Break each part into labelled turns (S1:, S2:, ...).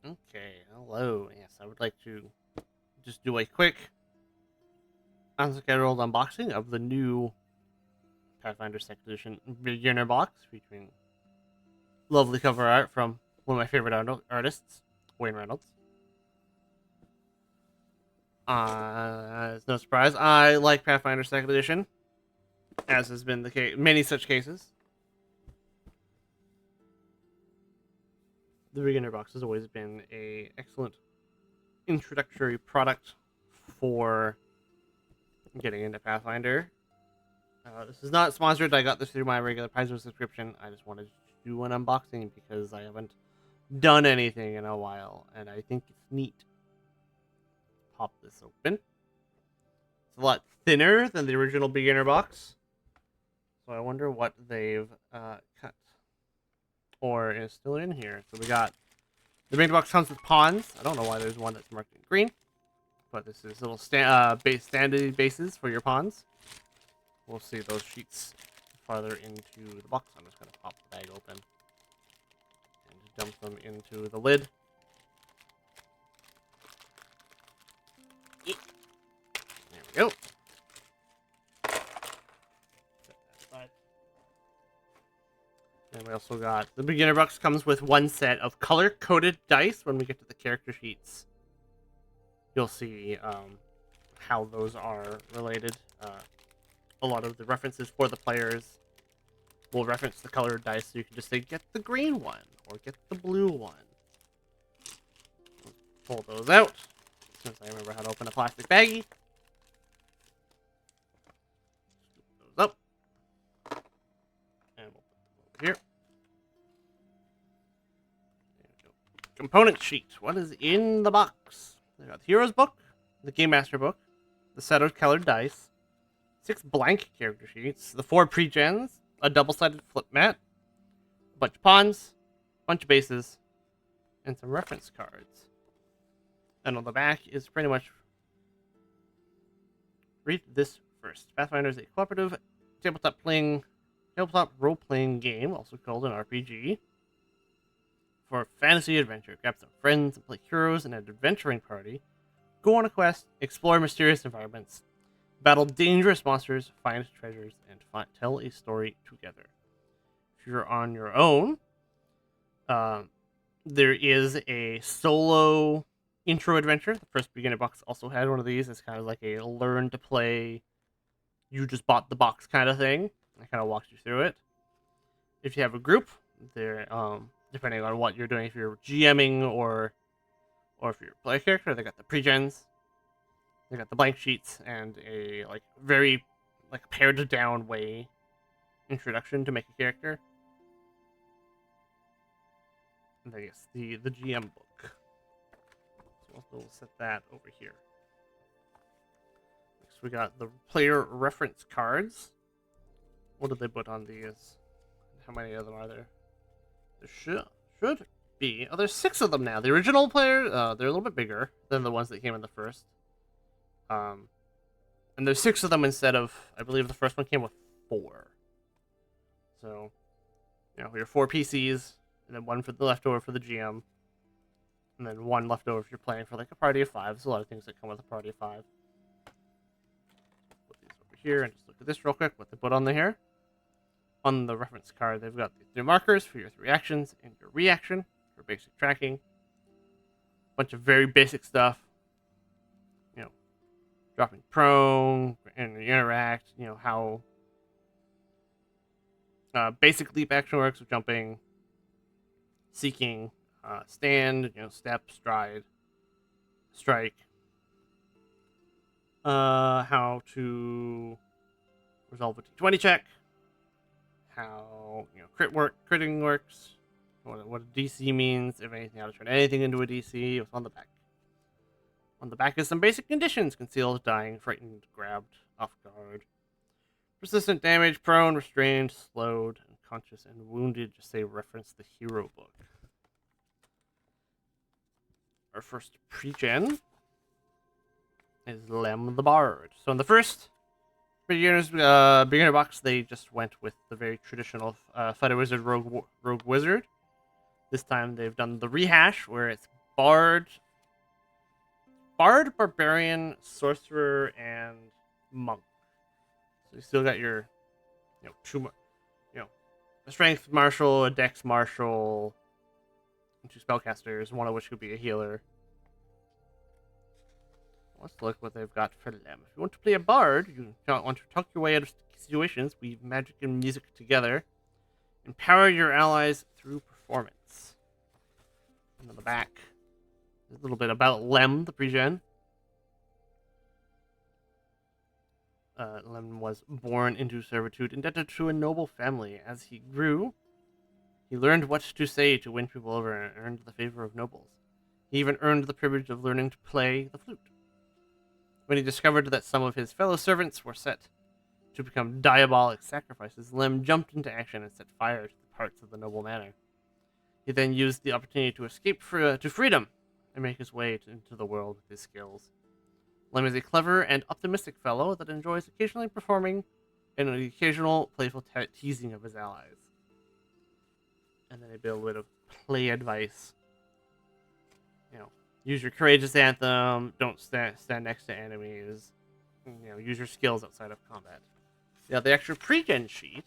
S1: Okay, hello. Yes, I would like to just do a quick unscheduled unboxing of the new Pathfinder Second Edition beginner box featuring lovely cover art from one of my favorite artists, Wayne Reynolds. It's no surprise, I like Pathfinder Second Edition, as has been the case many such cases. The beginner box has always been a excellent introductory product for getting into Pathfinder. This is not sponsored. I got this through my regular Paizo subscription. I just wanted to do an unboxing because I haven't done anything in a while, and I think it's neat. Pop this open. It's a lot thinner than the original beginner box, so I wonder what they've cut or is still in here. So we got the beginner box comes with pawns. I don't know why there's one that's marked in green, but this is little standard bases for your pawns. We'll see those sheets farther into the box. I'm just going to pop the bag open and dump them into the lid. There we go. And we also got the beginner box comes with one set of color-coded dice. When we get to the character sheets, you'll see how those are related. A lot of the references for the players will reference the colored dice, so you can just say, get the green one, or get the blue one. Pull those out, since I remember how to open a plastic baggie. Scoop those up. And we'll put them over here. There we go. Component sheet. What is in the box? We got the Hero's Book, the Game Master Book, the set of colored dice, 6 blank character sheets, the 4 pre-gens, a double-sided flip mat, a bunch of pawns, a bunch of bases, and some reference cards. And on the back is pretty much... Read this first. Pathfinder is a cooperative tabletop role-playing game, also called an RPG, for fantasy adventure. Grab some friends and play heroes in an adventuring party. Go on a quest, explore mysterious environments, battle dangerous monsters, find treasures, and tell a story together. If you're on your own, there is a solo intro adventure. The first beginner box also had one of these. It's kind of like a learn to play, you just bought the box kind of thing. I kind of walked you through it. If you have a group, there, depending on what you're doing, if you're GMing or if you're a player character, they got the pre-gens. They got the blank sheets and a very pared down way introduction to make a character. And then yes, the GM book. So we'll set that over here. Next we got the player reference cards. What did they put on these? How many of them are there? There should be. Oh, there's 6 of them now. The original player, they're a little bit bigger than the ones that came in the first. And there's 6 of them instead of, I believe the first one came with 4. So, your 4 PCs, and then 1 for the leftover for the GM, and then 1 leftover if you're playing for a party of 5. There's a lot of things that come with a party of 5. Put these over here and just look at this real quick, what they put on here. On the reference card, they've got the 3 markers for your 3 actions and your reaction for basic tracking. A bunch of very basic stuff. Dropping prone and interact, how basic leap action works with jumping, seeking, stand, step, stride, strike, how to resolve a d20 check, how critting works, what a DC means, if anything, how to turn anything into a DC. It's on the back. On the back is some basic conditions: concealed, dying, frightened, grabbed, off guard, persistent damage, prone, restrained, slowed, unconscious, and wounded. Just say reference the hero book. Our first pre-gen is Lem the Bard. So in the first beginner box, they just went with the very traditional Fighter Wizard Rogue Wizard. This time they've done the rehash, where it's Bard, Barbarian, Sorcerer, and Monk. So you still got your, a Strength Martial, a Dex Martial, and 2 Spellcasters, one of which could be a healer. Let's look what they've got for them. If you want to play a bard, you want to talk your way out of situations, weave magic and music together, empower your allies through performance. And on the back, there's a little bit about Lem, the pre-gen. Lem was born into servitude, indebted to a noble family. As he grew, he learned what to say to win people over and earned the favor of nobles. He even earned the privilege of learning to play the flute. When he discovered that some of his fellow servants were set to become diabolic sacrifices, Lem jumped into action and set fire to the parts of the noble manor. He then used the opportunity to escape to freedom and make his way into the world with his skills. Lem is a clever and optimistic fellow that enjoys occasionally performing and the occasional playful teasing of his allies. And then a bit of play advice. Use your courageous anthem. Don't stand next to enemies. Use your skills outside of combat. Now, the extra pre-gen sheet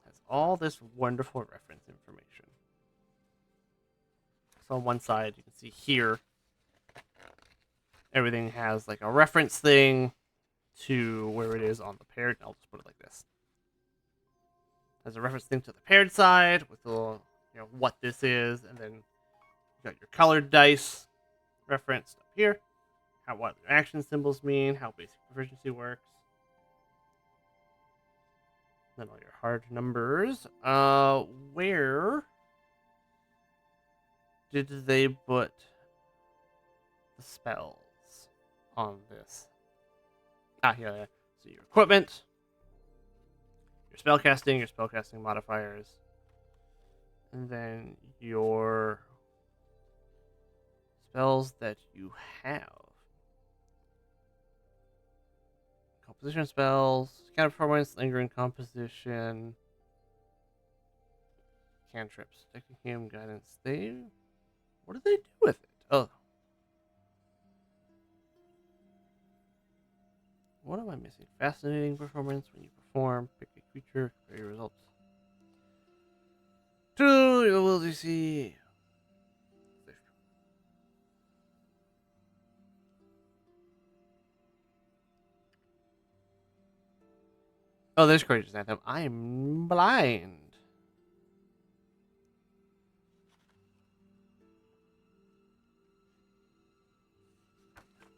S1: has all this wonderful reference information. So on one side, you can see here, everything has like a reference thing to where it is on the paired. I'll just put it like this. Has a reference thing to the paired side with the little, what this is, and then you got your colored dice referenced up here, what action symbols mean, how basic proficiency works. Then all your hard numbers. Where did they put the spells on this? Yeah. So your equipment, your spellcasting modifiers, and then your spells that you have. Composition spells, counter performance, lingering composition, cantrips, Decahim, guidance. What do they do with it? Oh. What am I missing? Fascinating performance. When you perform, pick a creature, compare your results. 2, you will see. Oh, there's Courageous Anthem. I'm blind.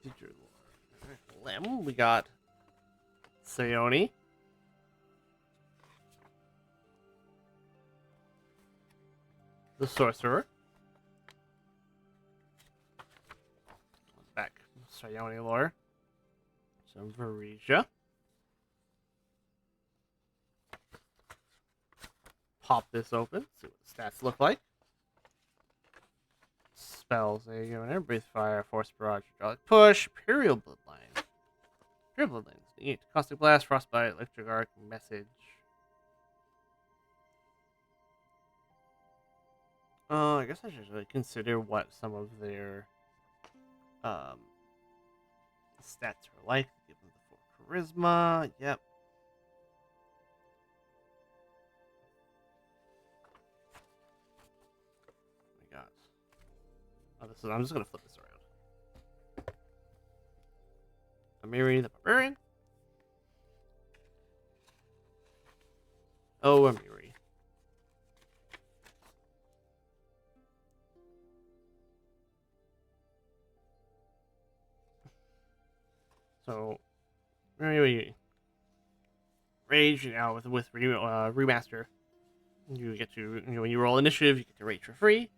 S1: Teacher Lore. Lem, we got Sayoni. The Sorcerer. Back. Sayoni lore. Some Varesia. Pop this open, see what the stats look like. Spells, there you go in there. Breathe Fire, Force Barrage, Hydraulic Push, Imperial Bloodline. Imperial Bloodlines. Neat. Caustic Blast, Frostbite, Electric Arc, Message. I guess I should really consider what some of their stats are like. Give them the 4 Charisma. Yep. I'm just going to flip this around. Amiri the Barbarian. Oh, Amiri. So, Amiri Rage, with Remaster, you get to, when you roll initiative, you get to rage for free.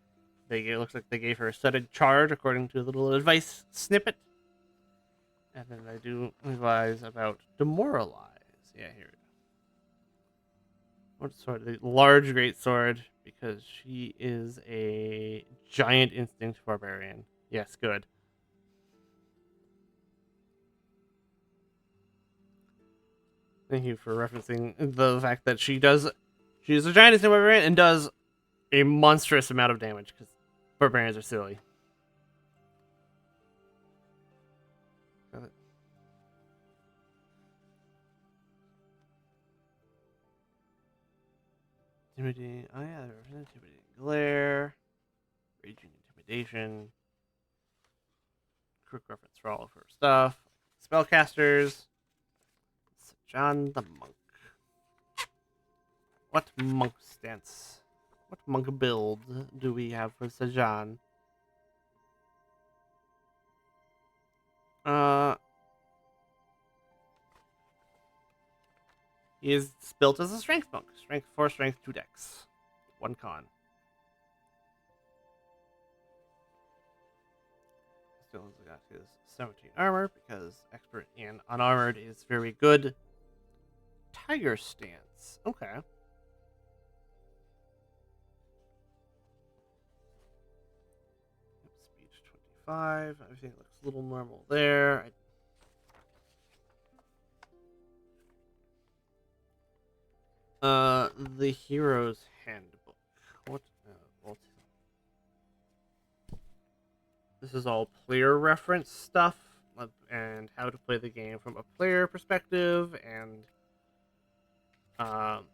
S1: It looks like they gave her a studded charge according to the little advice snippet. And then they do advise about demoralize. Yeah, here. What sword? The large great sword, because she is a giant instinct barbarian. Yes, good. Thank you for referencing the fact that she's a giant instinct barbarian and does a monstrous amount of damage, because barbarians are silly. Intimidating. Oh yeah, intimidating glare. Raging intimidation. Quick reference for all of her stuff. Spellcasters. John the monk. What monk stance? What monk build do we have for Sajan? He is built as a strength monk. Strength 4, strength 2 dex. 1 con. Still has got his 17 armor because expert in unarmored is very good. Tiger stance. Okay. Speed 25. Everything looks a little normal there. The Hero's Handbook. What? This is all player reference stuff and how to play the game from a player perspective and let's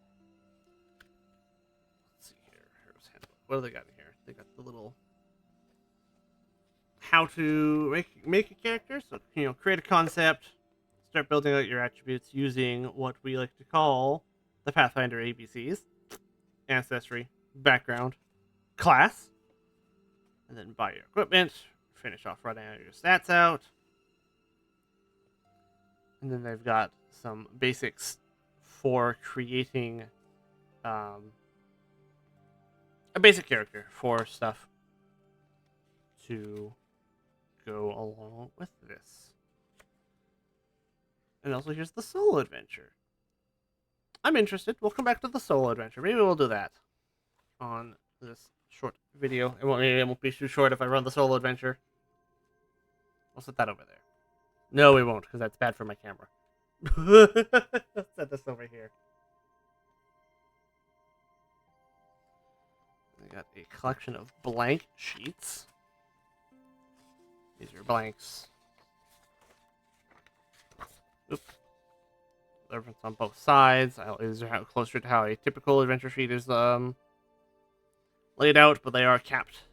S1: see here. Hero's Handbook. What do they got in here? They got the little how to make a character. So create a concept, start building out your attributes using what we like to call the Pathfinder ABCs: ancestry, background, class, and then buy your equipment. Finish off running your stats out. And then they've got some basics for creating a basic character for stuff to go along with this. And also here's the solo adventure. I'm interested. We'll come back to the solo adventure. Maybe we'll do that on this short video. Maybe it won't be too short if I run the solo adventure. I'll set that over there. No, we won't, because that's bad for my camera. Let's set this over here. I got a collection of blank sheets. These are blanks. Oops. Reference on both sides. These are closer to how a typical adventure sheet is laid out, but they are capped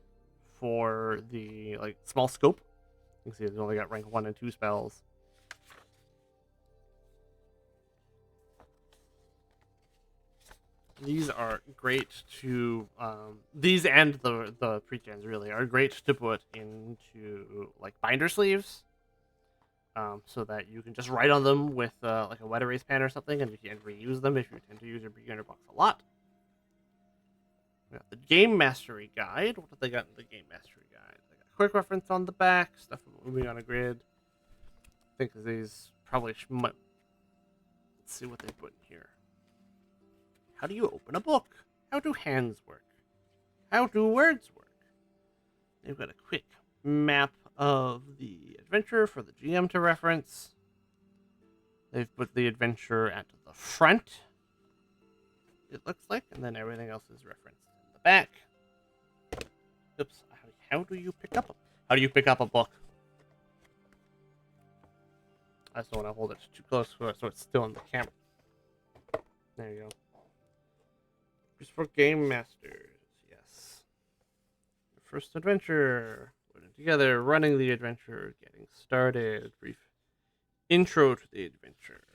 S1: for the small scope. You can see they've only got rank 1 and 2 spells. These are great to these and the pre-gens really are great to put into binder sleeves, so that you can just write on them with a wet erase pen or something, and you can reuse them if you tend to use your beginner box a lot. We got the Game Mastery Guide. What have they got in the Game Mastery Guide? They got quick reference on the back, stuff moving on a grid. I think these probably let's see what they put in here. How do you open a book? How do hands work? How do words work? They've got a quick map of the adventure for the GM to reference. They've put the adventure at the front, it looks like, and then everything else is referenced in the back. Oops. How do you pick up a book? I just don't want to hold it too close so it's still in the camera. There you go. Just for Game Masters, yes. First adventure. Putting together, running the adventure, getting started. Brief intro to the adventure.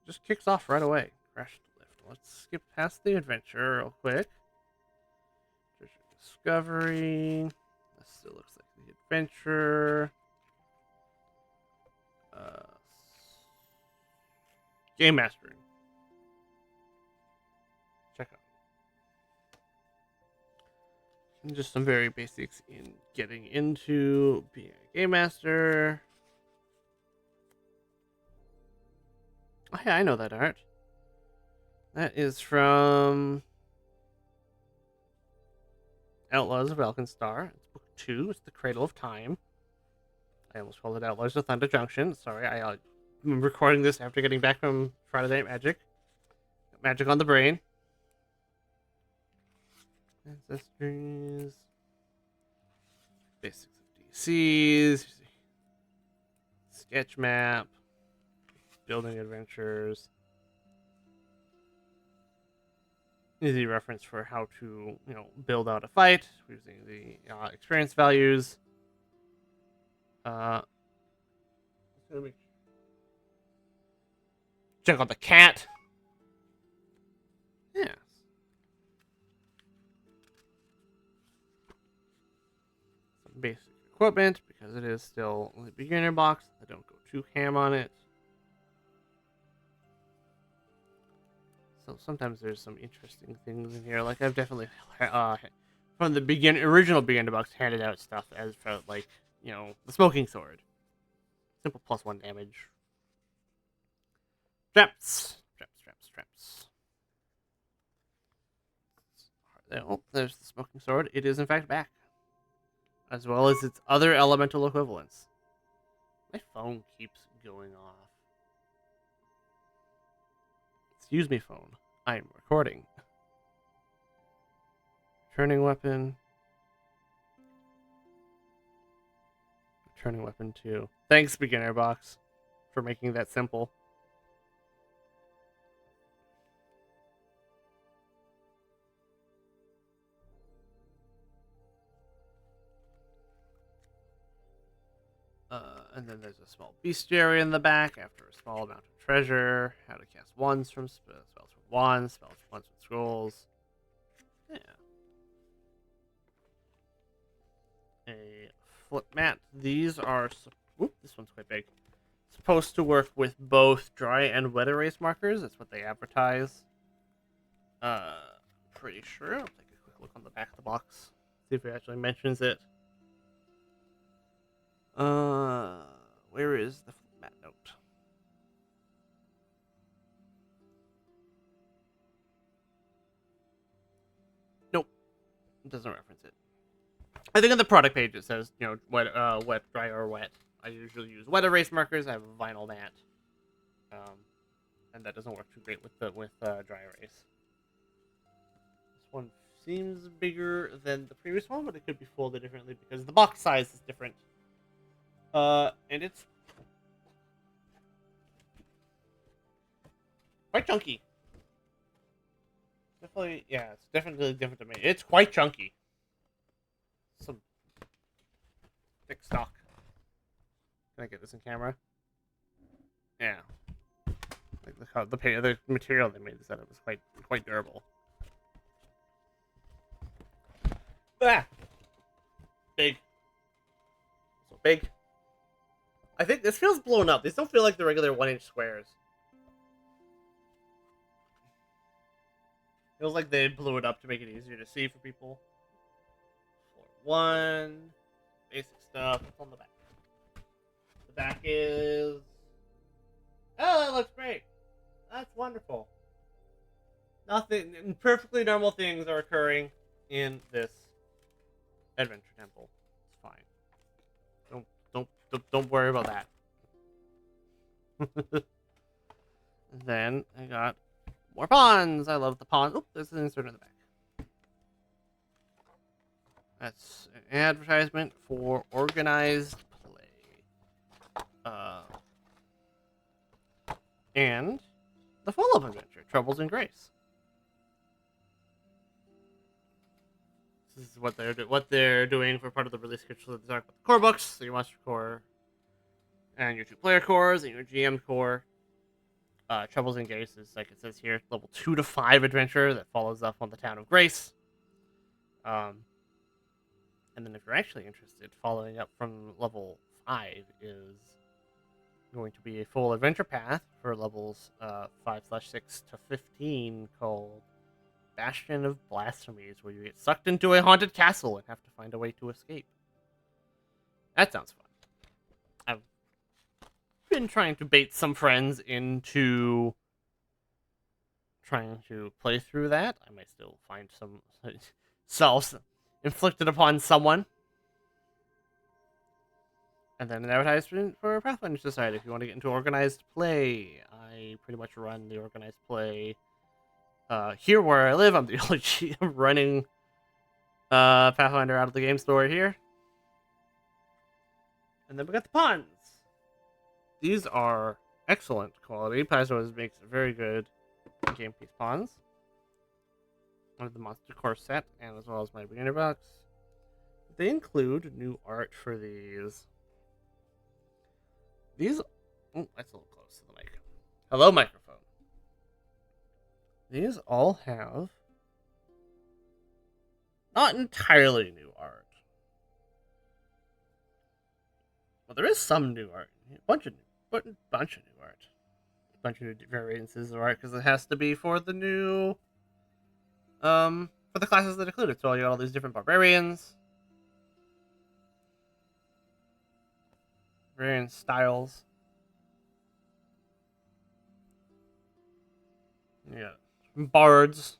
S1: Just kicks off right away. Crash the lift. Let's skip past the adventure real quick. Treasure discovery. This still looks like the adventure. Game mastering. Check out. And just some very basics in getting into being a game master. Oh yeah, I know that art. That is from Outlaws of Alkenstar. It's book 2. It's the Cradle of Time. I almost called it Outlaws of Thunder Junction. Sorry, I'm recording this after getting back from Friday Night Magic. Magic on the brain. Ancestries. Basics of DCs. Sketch map. Building adventures. easy reference for how to, build out a fight using the experience values. Uh, check out the cat. Yeah. Some basic equipment because it is still the beginner box. I don't go too ham on it. So sometimes there's some interesting things in here. Like I've definitely from the original beginner box handed out stuff as for like the smoking sword, simple +1 damage. Traps. Oh, there's the smoking sword. It is in fact back, as well as its other elemental equivalents. My phone keeps going off. Excuse me, phone. I'm recording. Turning weapon. Turning weapon 2. Thanks, beginner box, for making that simple. And then there's a small bestiary in the back after a small amount of treasure. How to cast wands from spells from wands, spells from wands with scrolls. Yeah. A flip mat. These are. Whoop, this one's quite big. Supposed to work with both dry and wet erase markers. That's what they advertise. Pretty sure. I'll take a quick look on the back of the box. See if it actually mentions it. Where is the mat note? Nope, it doesn't reference it. I think on the product page it says, wet, dry, or wet. I usually use wet erase markers. I have a vinyl mat, and that doesn't work too great with dry erase. This one seems bigger than the previous one, but it could be folded differently because the box size is different. And it's quite chunky. Definitely, yeah, it's definitely different to me. It's quite chunky. Some thick stock. Can I get this in camera? Yeah. Like the material they made this out of is quite durable. Ah! Big. So big. I think this feels blown up. These don't feel like the regular 1-inch squares. Feels like they blew it up to make it easier to see for people. Floor 1. Basic stuff. What's on the back? The back is... Oh, that looks great. That's wonderful. Nothing... Perfectly normal things are occurring in this adventure temple. It's fine. Don't worry about that. Then I got more pawns. I love the pawns. Oop, there's an insert in the back. That's an advertisement for organized play. And the follow-up adventure, Troubles in Grace. This is what they're doing for part of the release schedule. They talk about the core books, so your monster core, and your 2-player cores, and your GM core. Troubles in Grace is, like it says here, level 2 to 5 adventure that follows up on the Town of Grace. And then if you're actually interested, following up from level 5 is going to be a full adventure path for levels 5/6 to 15 called Bastion of Blasphemies, where you get sucked into a haunted castle and have to find a way to escape. That sounds fun. I've been trying to bait some friends into trying to play through that. I might still find some self-inflicted upon someone. And then an advertisement for Pathfinder Society. If you want to get into organized play, I pretty much run the organized play here where I live. I'm the only GM running Pathfinder out of the game store here. And then we got the pawns. These are excellent quality. Paizo makes very good game piece pawns. of the Monster Core set, and as well as my beginner box. They include new art for these. Oh, that's a little close to the mic. Hello, microphone. These all have not entirely new art. Well, there is some new art. A bunch of new art. A bunch of new variances of art, because it has to be for the new, for the classes that include it. So you got all these different barbarians, barbarian styles. Yeah, bards.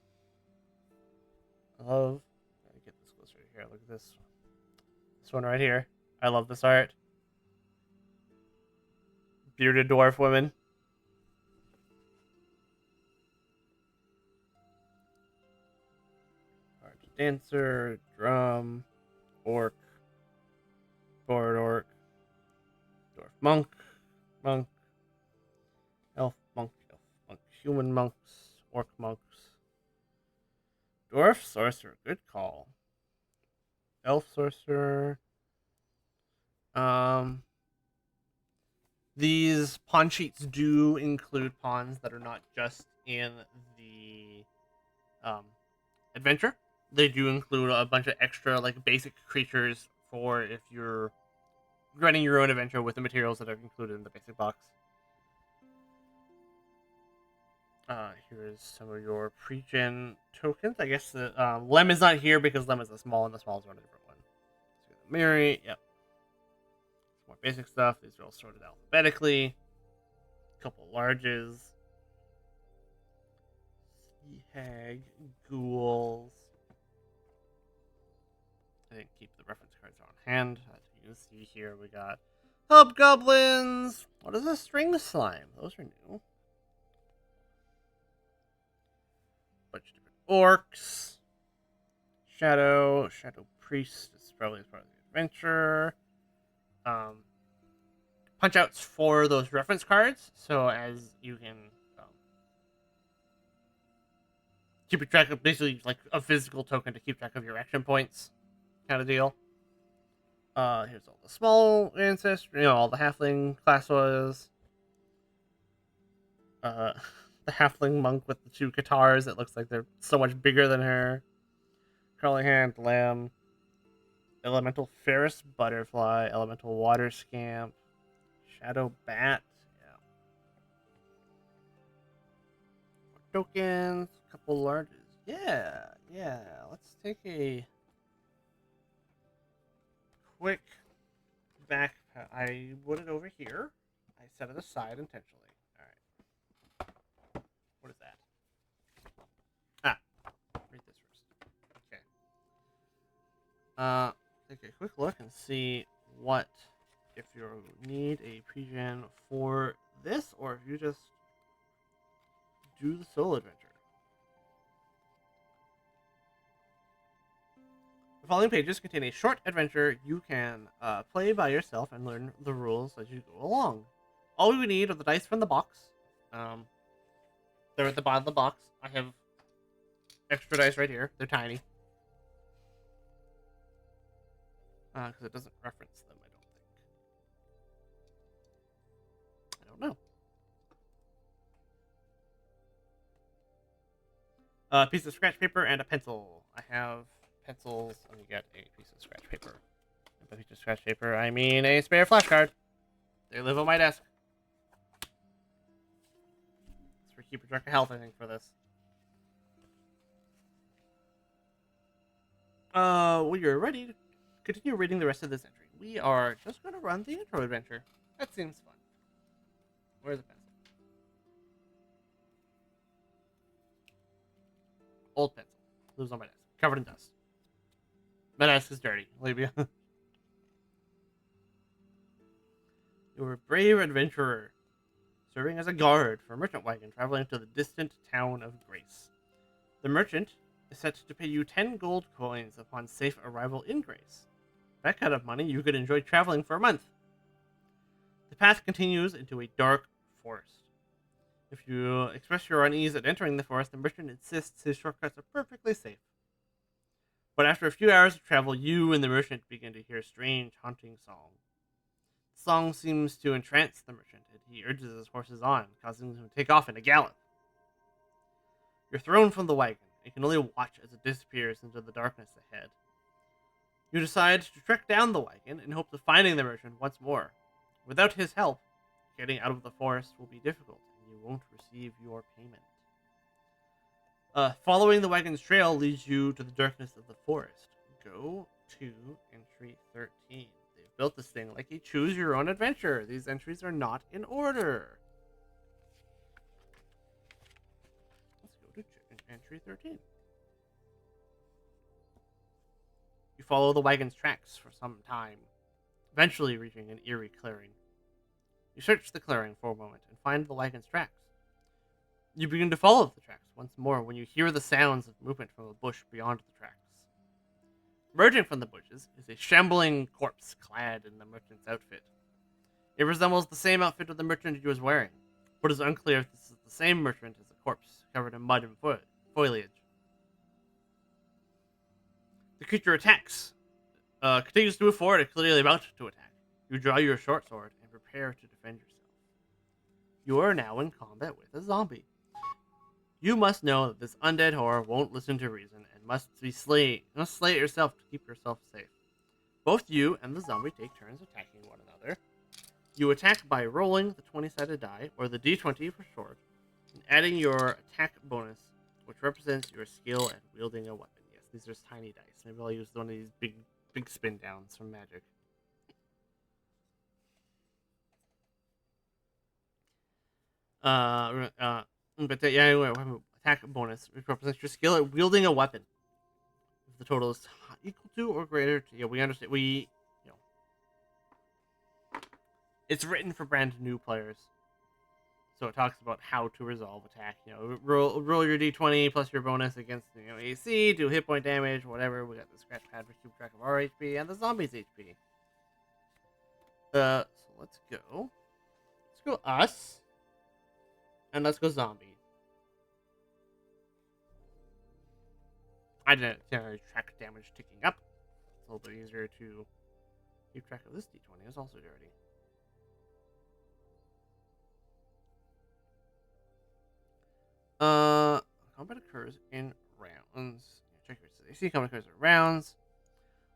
S1: I love. Let me get this closer here. Look at this. This one right here. I love this art. Bearded dwarf women. Art dancer, drum, orc, board orc, dwarf monk, elf monk, human monks, orc monks, dwarf sorcerer. Good call. Elf sorcerer. These pawn sheets do include pawns that are not just in the adventure. They do include a bunch of extra like basic creatures for if you're running your own adventure with the materials that are included in the basic box. Here's some of your pre-gen tokens. I guess the Lem is not here because Lem is a small, and the small is one a different one. So the Mary, yep. More basic stuff. These are all sorted alphabetically. A couple larges. Sea hag, ghouls. I didn't keep the reference cards on hand. As you can see here, we got hobgoblins. What is a string slime? Those are new. Bunch of different orcs. Shadow priest is probably part of the adventure. Punch outs for those reference cards, so as you can keep track of, basically like a physical token to keep track of your action points, kind of deal. Here's all the small ancestors, all the halfling classes. The halfling monk with the two guitars. It looks like they're so much bigger than her. Curly hand lamb. Elemental Ferris butterfly. Elemental water scamp. Shadow bat. Yeah. Tokens. A couple larges. Yeah. Let's take a quick back. I put it over here. I set it aside intentionally. What is that? Read this first. Okay. Take a quick look and see what, if you need a pre-gen for this, or if you just do the solo adventure. The following pages contain a short adventure you can play by yourself and learn the rules as you go along. All we would need are the dice from the box. They're at the bottom of the box. I have extra dice right here. They're tiny. Because it doesn't reference them, I don't know. A piece of scratch paper and a pencil. I have pencils. Let me get a piece of scratch paper. By piece of scratch paper, I mean a spare flashcard. They live on my desk. It's for keeping track of health, I think, for this. When you're ready to continue reading the rest of this entry, we are just going to run the intro adventure. That seems fun. Where's the pencil? Old pencil. Lives on my desk. Covered in dust. My desk is dirty. Leave you. You're a brave adventurer, serving as a guard for a merchant wagon traveling to the distant town of Grace. The merchant is set to pay you 10 gold coins upon safe arrival in Grace. That kind of money, you could enjoy traveling for a month. The path continues into a dark forest. If you express your unease at entering the forest, the merchant insists his shortcuts are perfectly safe. But after a few hours of travel, you and the merchant begin to hear a strange, haunting song. The song seems to entrance the merchant, and he urges his horses on, causing them to take off in a gallop. You're thrown from the wagon, and can only watch as it disappears into the darkness ahead. You decide to trek down the wagon in hopes of finding the merchant once more. Without his help, getting out of the forest will be difficult, and you won't receive your payment. Following the wagon's trail leads you to the darkness of the forest. Go to entry 13. They've built this thing like a choose your own adventure. These entries are not in order. Let's go to entry 13. You follow the wagon's tracks for some time, eventually reaching an eerie clearing. You search the clearing for a moment and find the wagon's tracks. You begin to follow the tracks once more when you hear the sounds of movement from a bush beyond the tracks. Emerging from the bushes is a shambling corpse clad in the merchant's outfit. It resembles the same outfit of the merchant he was wearing, but it is unclear if this is the same merchant as the corpse covered in mud and foliage. The creature attacks, continues to move forward, clearly about to attack. You draw your short sword and prepare to defend yourself. You are now in combat with a zombie. You must know that this undead horror won't listen to reason and must slay it yourself to keep yourself safe. Both you and the zombie take turns attacking one another. You attack by rolling the 20-sided die, or the d20 for short, and adding your attack bonus, which represents your skill at wielding a weapon. Yes, these are tiny dice. Maybe I'll use one of these big spin downs from Magic. Anyway, attack bonus, which represents your skill at wielding a weapon. If the total is equal to or greater to, we understand. It's written for brand new players, so it talks about how to resolve attack. Roll your d20 plus your bonus against AC, do hit point damage, whatever. We got the scratch pad for keep track of our HP and the zombie's HP. So let's go. Let's go us. And let's go zombie. I didn't track damage ticking up. It's a little bit easier to keep track of this d20. It's also dirty. Combat occurs in rounds. Check your AC. Combat occurs in rounds.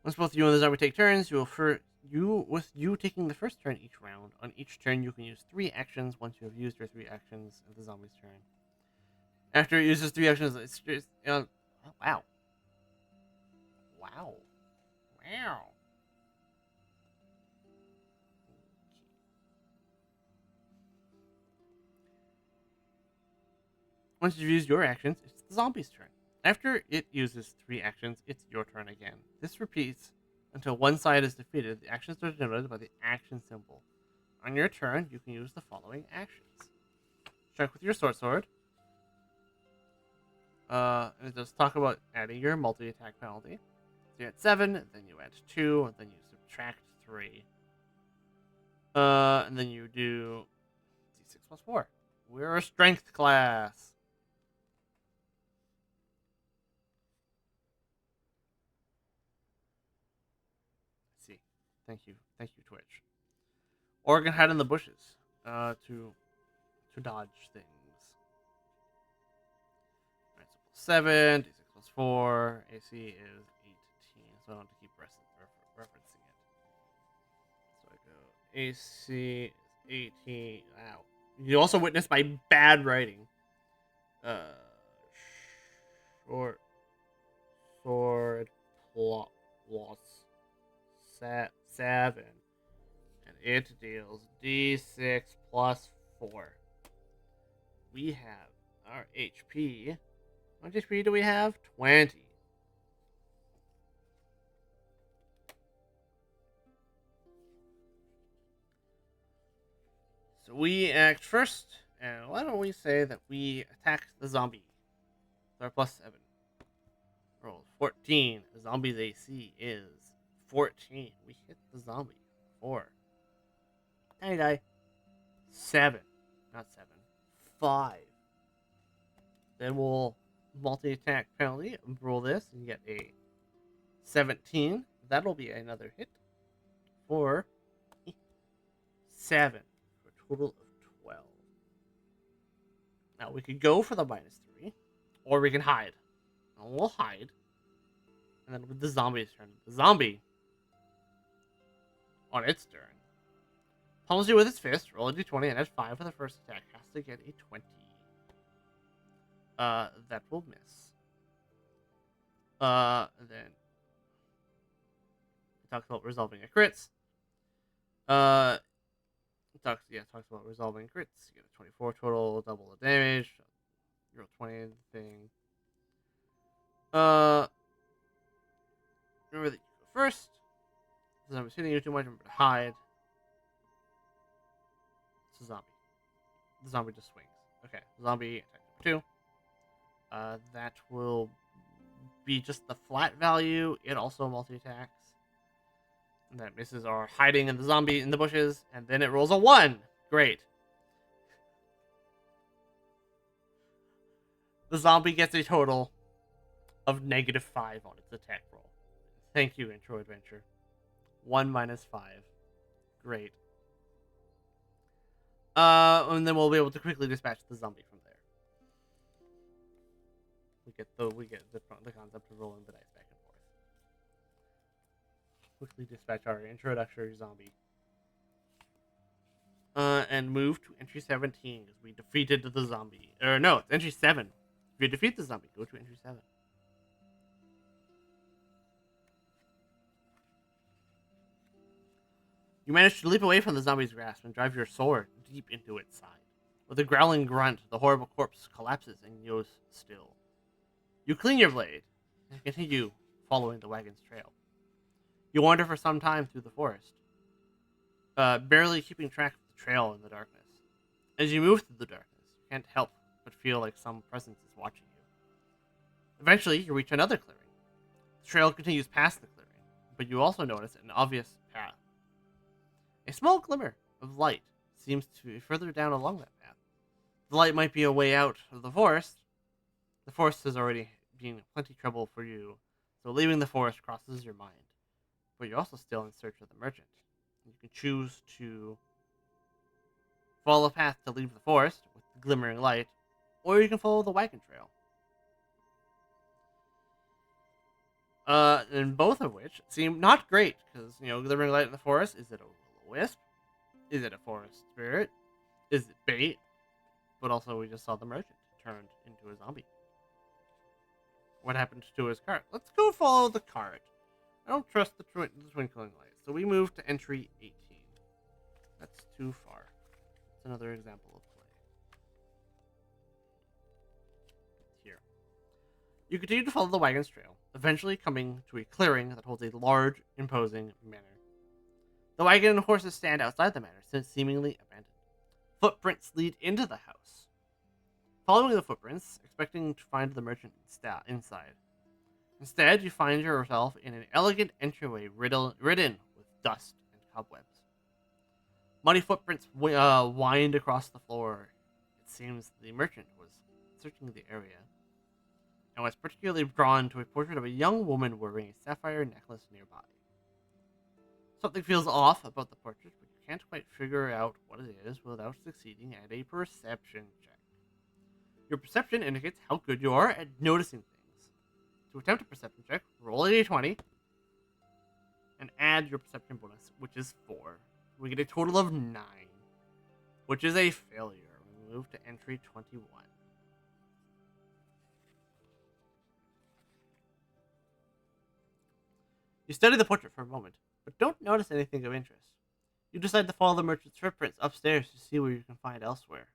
S1: Once both you and the zombie take turns, with you taking the first turn each round. On each turn, you can use 3 actions. Once you have used your 3 actions, at the zombie's turn. After it uses 3 actions, it's just wow. Once you've used your actions, it's the zombie's turn. After it uses 3 actions, it's your turn again. This repeats until one side is defeated. The actions are denoted by the action symbol. On your turn, you can use the following actions. Strike with your sword. And it does talk about adding your multi-attack penalty. So you add 7, then you add 2, and then you subtract 3. And then you do d6 plus 4. We're a strength class. Let's see. Thank you, Twitch. Or can hide in the bushes to dodge things. Alright, so plus 7, d6 plus 4, AC is 18, so I don't have to keep referencing it. So I go AC is 18. Wow. You also witnessed my bad writing. Short sword plus 7. And it deals d6 plus 4. We have our HP. How much HP do we have? 20. So we act first, and why don't we say that we attack the zombie with our plus 7. Roll 14. The zombie's AC is 14. We hit the zombie. 4. Tiny die. 7. Not 7. 5. Then we'll multi-attack penalty, roll this, and get a 17. That'll be another hit for 7, for a total of 12. Now we could go for the -3, or we can hide. And we'll hide. And then with the zombie's turn, the zombie, on its turn, pummels you with its fist, roll a d20, and add 5 for the first attack. Has to get a 20. That will miss. Then it talks about resolving a crits. Talks about resolving crits. You get a 24 total, double the damage. You roll 20 thing. Remember that you go first. Since I'm hitting you too much, remember to hide. It's a zombie. The zombie just swings. Okay, zombie attack number 2. That will be just the flat value. It also multi-attacks. And that misses our hiding in the zombie in the bushes. And then it rolls a 1. Great. The zombie gets a total of -5 on its attack roll. Thank you, Intro Adventure. 1 minus 5. Great. And then we'll be able to quickly dispatch the zombie from there. We get the concept of rolling the dice back and forth. Quickly dispatch our introductory zombie. And move to entry 17 because we defeated the zombie. Or no, it's entry 7. If you defeat the zombie, go to entry 7. You manage to leap away from the zombie's grasp and drive your sword deep into its side. With a growling grunt, the horrible corpse collapses and goes still. You clean your blade and continue following the wagon's trail. You wander for some time through the forest, barely keeping track of the trail in the darkness. As you move through the darkness, you can't help but feel like some presence is watching you. Eventually, you reach another clearing. The trail continues past the clearing, but you also notice an obvious path. A small glimmer of light seems to be further down along that path. The light might be a way out of the forest. The forest has already been plenty trouble for you, so leaving the forest crosses your mind. But you're also still in search of the merchant. You can choose to follow the path to leave the forest with the glimmering light, or you can follow the wagon trail. And both of which seem not great, because, glimmering light in the forest, is it a wisp? Is it a forest spirit? Is it bait? But also, we just saw the merchant turned into a zombie. What happened to his cart? Let's go follow the cart. I don't trust the twinkling light, so we move to entry 18. That's too far. It's another example of play. Here. You continue to follow the wagon's trail, eventually coming to a clearing that holds a large, imposing manor. The wagon and horses stand outside the manor, since seemingly abandoned. Footprints lead into the house. Following the footprints, expecting to find the merchant inside. Instead, you find yourself in an elegant entryway ridden with dust and cobwebs. Muddy footprints wind across the floor. It seems the merchant was searching the area and was particularly drawn to a portrait of a young woman wearing a sapphire necklace nearby. Something feels off about the portrait, but you can't quite figure out what it is without succeeding at a perception check. Your perception indicates how good you are at noticing things. To attempt a perception check, roll a d20 and add your perception bonus, which is 4. We get a total of 9, which is a failure. We move to entry 21. You study the portrait for a moment, but don't notice anything of interest. You decide to follow the merchant's footprints upstairs to see what you can find elsewhere.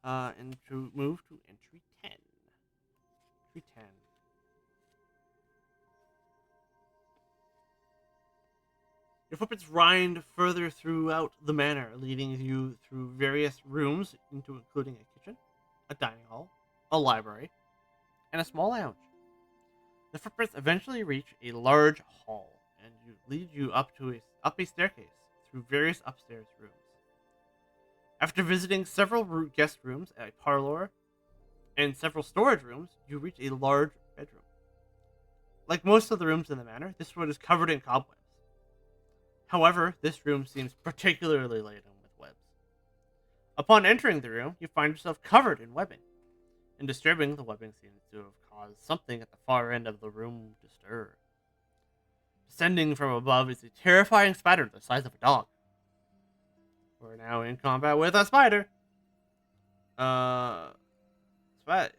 S1: And to move to entry 10. Entry 10. Your footprints wind further throughout the manor, leading you through various rooms, including a kitchen, a dining hall, a library, and a small lounge. The footprints eventually reach a large hall, and lead you up a staircase through various upstairs rooms. After visiting several guest rooms, a parlor, and several storage rooms, you reach a large bedroom. Like most of the rooms in the manor, this one is covered in cobwebs. However, this room seems particularly laden with webs. Upon entering the room, you find yourself covered in webbing. In disturbing, the webbing seems to have caused something at the far end of the room to stir. Descending from above is a terrifying spider the size of a dog. We're now in combat with a spider. In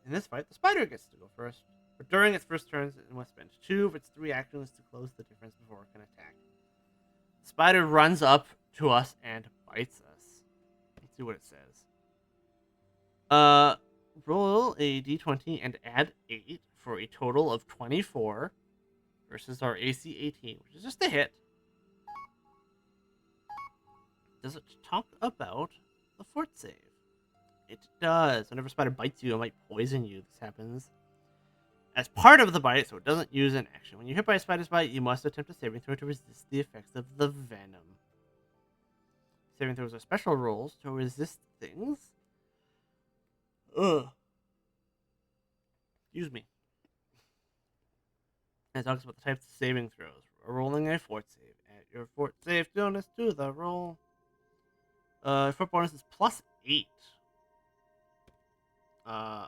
S1: this fight, the spider gets to go first. But during its first turns, it must spend 2 of its 3 actions to close the difference before it can attack. The spider runs up to us and bites us. Let's see what it says. Roll a d20 and add 8 for a total of 24 versus our AC 18, which is just a hit. Does it talk about the fort save? It does. Whenever a spider bites you, it might poison you. This happens as part of the bite, so it doesn't use an action. When you're hit by a spider's bite, you must attempt a saving throw to resist the effects of the venom. Saving throws are special rolls to resist things. Ugh. Excuse me. And it talks about the types of saving throws. Rolling a fort save. Add your fort save bonus to the roll. Fort bonus is +8. I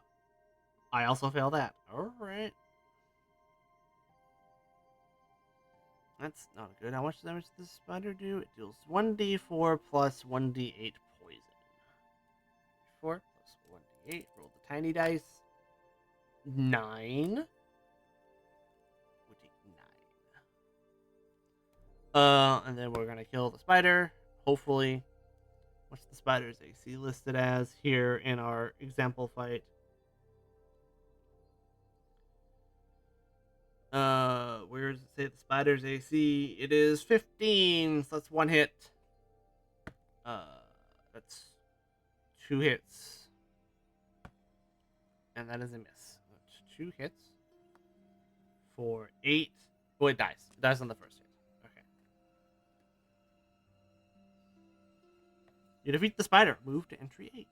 S1: also fail that. Alright. That's not good. How much damage does this spider do? It deals 1d4 plus 1d8 poison. 4 plus 1d8. Roll the tiny dice. 9. We take 9. And then we're gonna kill the spider. Hopefully. What's the spider's AC listed as here in our example fight? Where does it say the spider's AC? It is 15, so that's 1 hit. That's 2 hits. And that is a miss. That's 2 hits. For 8. Oh, it dies. It dies on the first hit. Okay. You defeat the spider. Move to entry 8.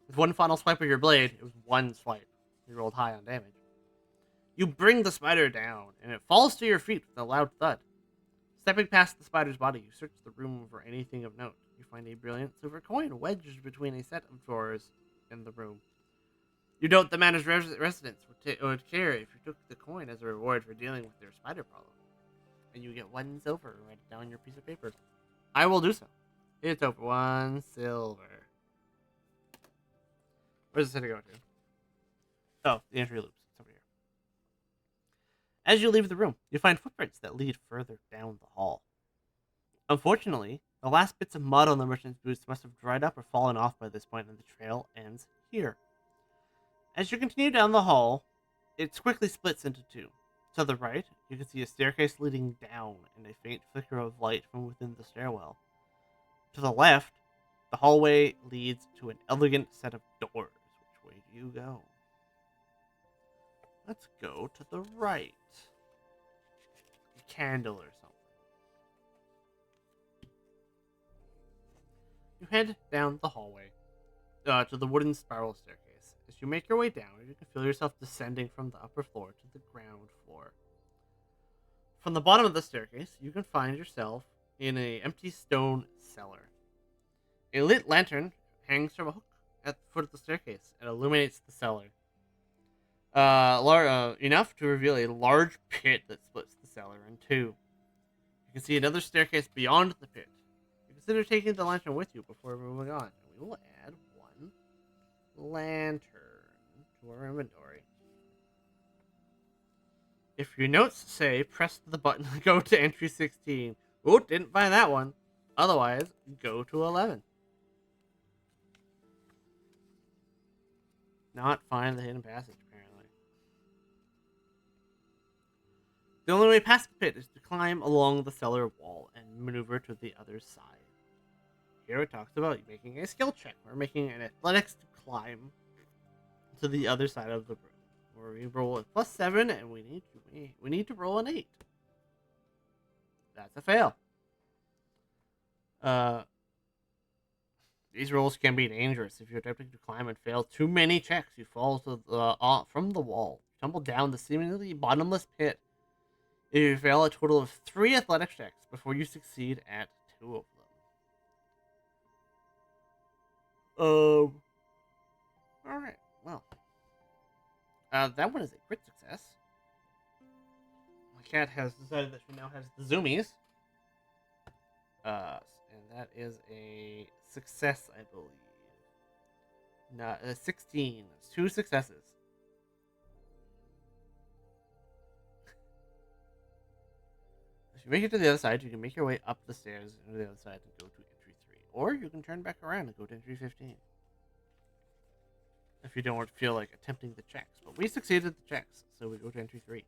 S1: With one final swipe of your blade, it was 1 swipe. You rolled high on damage. You bring the spider down, and it falls to your feet with a loud thud. Stepping past the spider's body, you search the room for anything of note. You find a brilliant silver coin wedged between a set of drawers in the room. You note the manor's residents would care if you took the coin as a reward for dealing with their spider problem. And you get 1 silver and write it down on your piece of paper. I will do so. It's over 1 silver. Where's this going to go to? Oh, the entry loops. It's over here. As you leave the room, you find footprints that lead further down the hall. Unfortunately, the last bits of mud on the merchant's boots must have dried up or fallen off by this point, and the trail ends here. As you continue down the hall, it quickly splits into 2. To the right, you can see a staircase leading down and a faint flicker of light from within the stairwell. To the left, the hallway leads to an elegant set of doors. Which way do you go? Let's go to the right. A candle or something. You head down the hallway to the wooden spiral staircase. As you make your way down, you can feel yourself descending from the upper floor to the ground floor. From the bottom of the staircase, you can find yourself in an empty stone cellar. A lit lantern hangs from a hook at the foot of the staircase and illuminates the cellar. Enough to reveal a large pit that splits the cellar in 2. You can see another staircase beyond the pit. You consider taking the lantern with you before moving on. And we will add 1 lantern to our inventory. If your notes say press the button to go to entry 16. Oh, didn't find that one. Otherwise, go to 11. Not find the hidden passage, apparently. The only way past the pit is to climb along the cellar wall and maneuver to the other side. Here it talks about making a skill check. We're making an athletics to climb to the other side of the room. Where we roll a +7, and we need to roll an 8. That's a fail. Uh, these rolls can be dangerous. If you're attempting to climb and fail too many checks, you fall to from the wall, tumble down the seemingly bottomless pit. If you fail a total of 3 athletics checks before you succeed at 2 of them. All right. Well, that one is a crit success. My cat has decided that she now has the zoomies. And that is a success, I believe. Not 16. That's 2 successes. If you make it to the other side, you can make your way up the stairs to the other side and go to entry 3. Or you can turn back around and go to entry 15. If you don't feel like attempting the checks. But we succeeded the checks, so we go to entry 3.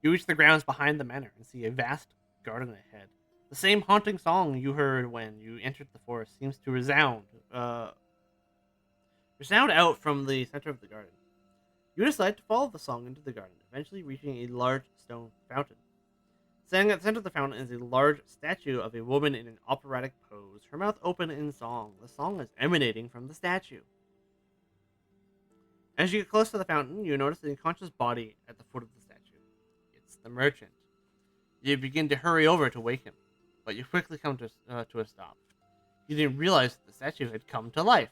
S1: You reach the grounds behind the manor and see a vast garden ahead. The same haunting song you heard when you entered the forest seems to resound out from the center of the garden. You decide to follow the song into the garden, eventually reaching a large stone fountain. Standing at the center of the fountain is a large statue of a woman in an operatic pose, her mouth open in song. The song is emanating from the statue. As you get close to the fountain, you notice an unconscious body at the foot of the statue. It's the merchant. You begin to hurry over to wake him, but you quickly come to a stop. You didn't realize that the statue had come to life.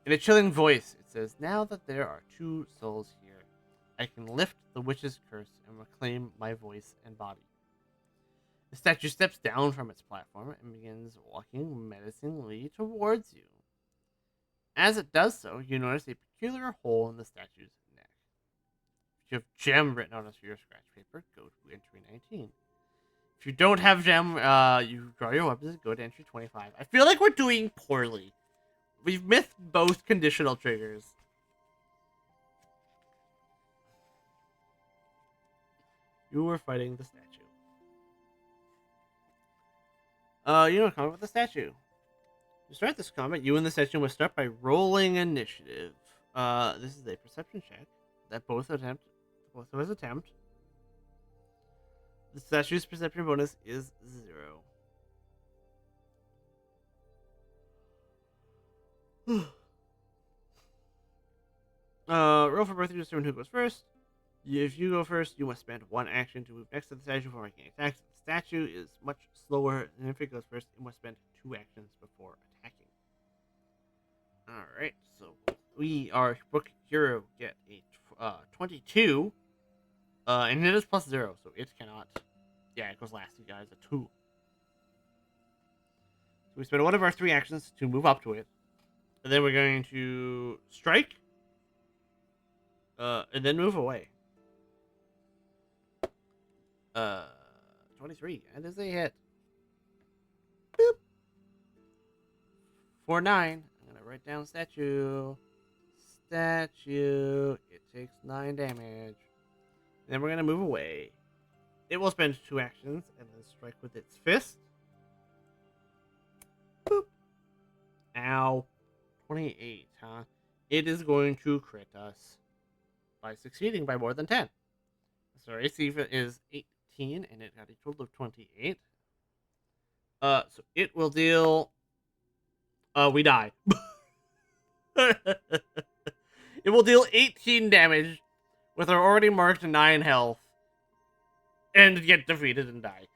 S1: In a chilling voice, it says, "Now that there are 2 souls here, I can lift the witch's curse and reclaim my voice and body." The statue steps down from its platform and begins walking menacingly towards you. As it does so, you notice a peculiar hole in the statue's neck. If you have gem written on your scratch paper, go to entry 19. If you don't have gem, you draw your weapons and go to entry 25. I feel like we're doing poorly. We've missed both conditional triggers. You were fighting the statue. You don't combat with the statue. To start this combat, you and the statue must start by rolling initiative. This is a perception check that both of us attempt. The statue's perception bonus is 0. Roll for both of you to determine who goes first. If you go first, you must spend 1 action to move next to the statue before making attacks. The statue is much slower, and if it goes first, it must spend 2 actions before attacking. Alright, so our book hero get a 22. And it is plus 0, so it cannot. Yeah, it goes last, you guys, a 2. So we spend one of our 3 actions to move up to it. And then we're going to strike. And then move away. 23. And there's a hit. Boop. 4-9. I'm gonna write down statue. Statue. It takes 9 damage. And then we're gonna move away. It will spend 2 actions and then strike with its fist. Boop. Ow. 28, huh? It is going to crit us by succeeding by more than 10. So our AC is 18, and it got a total of 28. So it will deal... we die. It will deal 18 damage with our already marked 9 health and get defeated and die.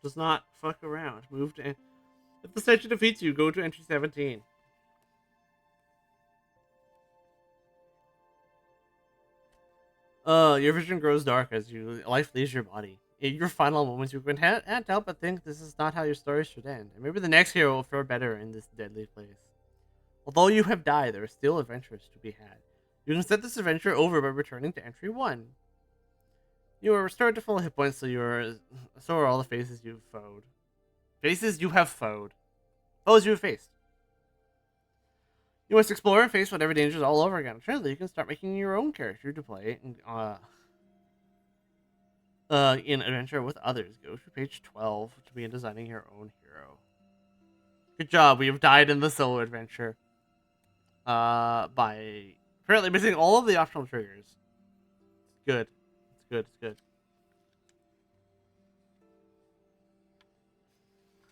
S1: Does not fuck around. Move to... If the statue defeats you, go to entry 17. Your vision grows dark as life leaves your body. In your final moments, you can't help but think this is not how your story should end. And maybe the next hero will fare better in this deadly place. Although you have died, there are still adventures to be had. You can set this adventure over by returning to entry 1. You are restored to full hit points, so are all the faces you've foed. Faces you have foed. Foes you have faced. You must explore and face whatever dangers all over again. Alternatively, you can start making your own character to play in adventure with others. Go to page 12 to begin designing your own hero. Good job. We have died in the solo adventure by currently missing all of the optional triggers. It's good. It's good. It's good.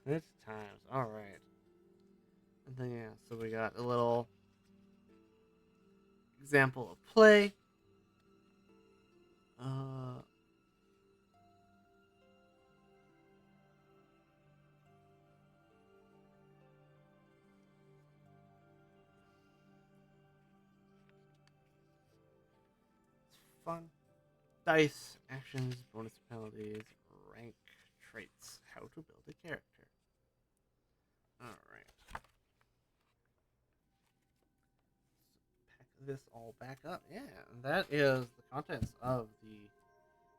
S1: Good times. All right. And then yeah, so we got a little example of play. It's fun. Dice, actions, bonus penalties, rank, traits, how to build a character. Alright. Pack this all back up. Yeah, and that is the contents of the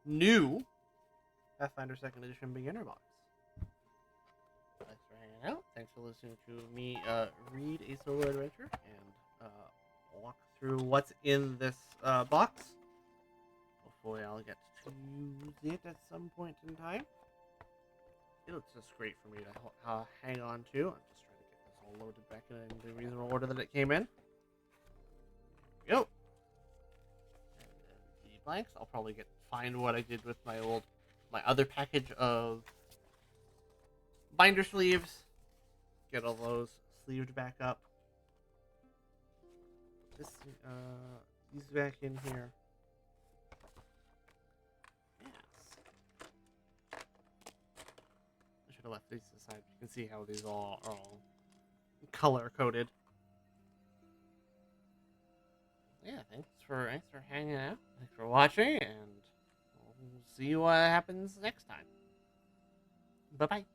S1: new Pathfinder 2nd Edition Beginner Box. Thanks for hanging out. Thanks for listening to me read a solo adventure and walk through what's in this box. Hopefully I'll get to use it at some point in time. It looks just great for me to hang on to. I'm just trying to get this all loaded back in the reasonable order that it came in. There we go. And then the blanks. I'll probably find what I did with my other package of binder sleeves. Get all those sleeved back up. These back in here. I left these aside. You can see how these all are all color coded. Yeah, thanks for hanging out. Thanks for watching, and we'll see what happens next time. Bye bye.